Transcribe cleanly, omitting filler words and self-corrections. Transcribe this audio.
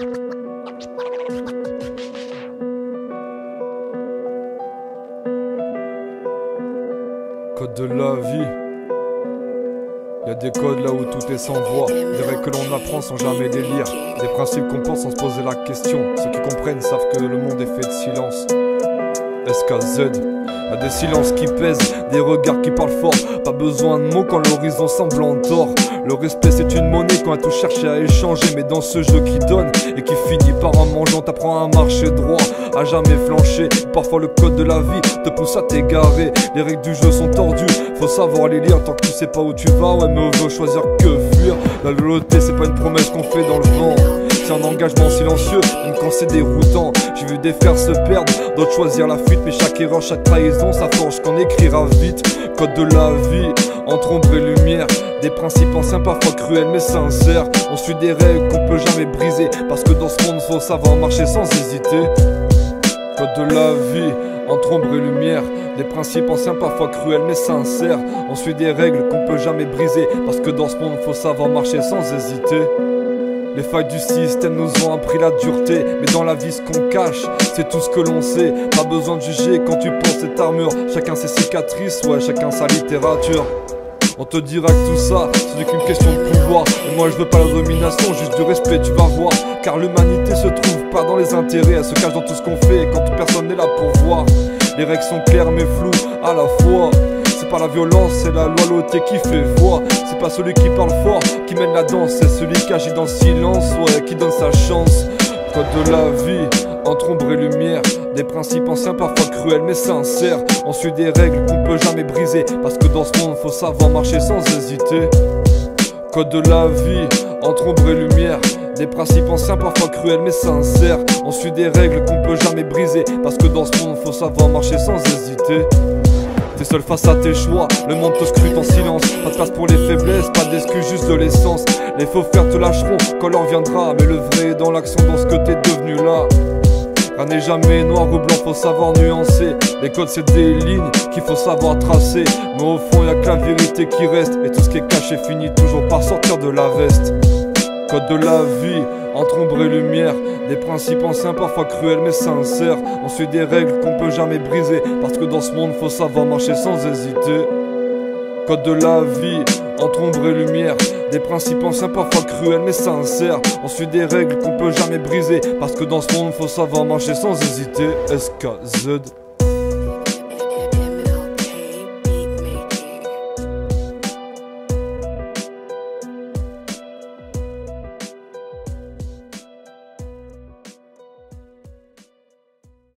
Code de la vie. Y'a des codes là où tout est sans voix. Des règles que l'on apprend sans jamais les lire. Des principes qu'on pense sans se poser la question. Ceux qui comprennent savent que le monde est fait de silence. SKZ. Y'a des silences qui pèsent, des regards qui parlent fort. Pas besoin de mots quand l'horizon semble en tort. Le respect c'est une monnaie quand on a tout cherché à échanger. Mais dans ce jeu qui donne et qui finit par en mangeant, t'apprends à marcher droit, à jamais flancher. Parfois le code de la vie te pousse à t'égarer. Les règles du jeu sont tordues, faut savoir les lire. Tant que tu sais pas où tu vas, ouais mais veut choisir que fuir. La loyauté c'est pas une promesse qu'on fait dans le vent. C'est un engagement silencieux, même quand c'est déroutant. J'ai vu des frères se perdre, d'autres choisir la fuite. Mais chaque erreur, chaque trahison, ça forge qu'on écrira vite. Code de la vie, entre ombre et lumière. Des principes anciens, parfois cruels mais sincères. On suit des règles qu'on peut jamais briser. Parce que dans ce monde, faut savoir marcher sans hésiter. Code de la vie, entre ombre et lumière. Des principes anciens, parfois cruels mais sincères. On suit des règles qu'on peut jamais briser. Parce que dans ce monde, faut savoir marcher sans hésiter. Les failles du système nous ont appris la dureté. Mais dans la vie ce qu'on cache, c'est tout ce que l'on sait. Pas besoin de juger quand tu penses cette armure. Chacun ses cicatrices, ouais, chacun sa littérature. On te dira que tout ça, ce n'est qu'une question de pouvoir. Et moi je veux pas la domination, juste du respect, tu vas voir. Car l'humanité se trouve pas dans les intérêts. Elle se cache dans tout ce qu'on fait quand personne n'est là pour voir. Les règles sont claires mais floues à la fois. C'est pas la violence, c'est la loyauté qui fait foi. C'est pas celui qui parle fort qui mène la danse. C'est celui qui agit dans le silence, ouais, qui donne sa chance. Code de la vie, entre ombre et lumière. Des principes anciens, parfois cruels mais sincères. On suit des règles qu'on peut jamais briser. Parce que dans ce monde, faut savoir marcher sans hésiter. Code de la vie, entre ombre et lumière. Des principes anciens, parfois cruels mais sincères. On suit des règles qu'on peut jamais briser. Parce que dans ce monde, faut savoir marcher sans hésiter. T'es seul face à tes choix, le monde te scrute en silence. Pas de place pour les faiblesses, pas d'excuses, juste de l'essence. Les faux frères te lâcheront quand l'heure viendra. Mais le vrai est dans l'action, dans ce que t'es devenu là. Rien n'est jamais noir ou blanc, faut savoir nuancer. Les codes c'est des lignes qu'il faut savoir tracer. Mais au fond y'a que la vérité qui reste. Et tout ce qui est caché finit toujours par sortir de la veste. Code de la vie, entre ombre et lumière. Des principes anciens, parfois cruels mais sincères. On suit des règles qu'on peut jamais briser. Parce que dans ce monde, faut savoir marcher sans hésiter. Code de la vie, entre ombre et lumière. Des principes anciens, parfois cruels mais sincères. On suit des règles qu'on peut jamais briser. Parce que dans ce monde, faut savoir marcher sans hésiter. SKZ.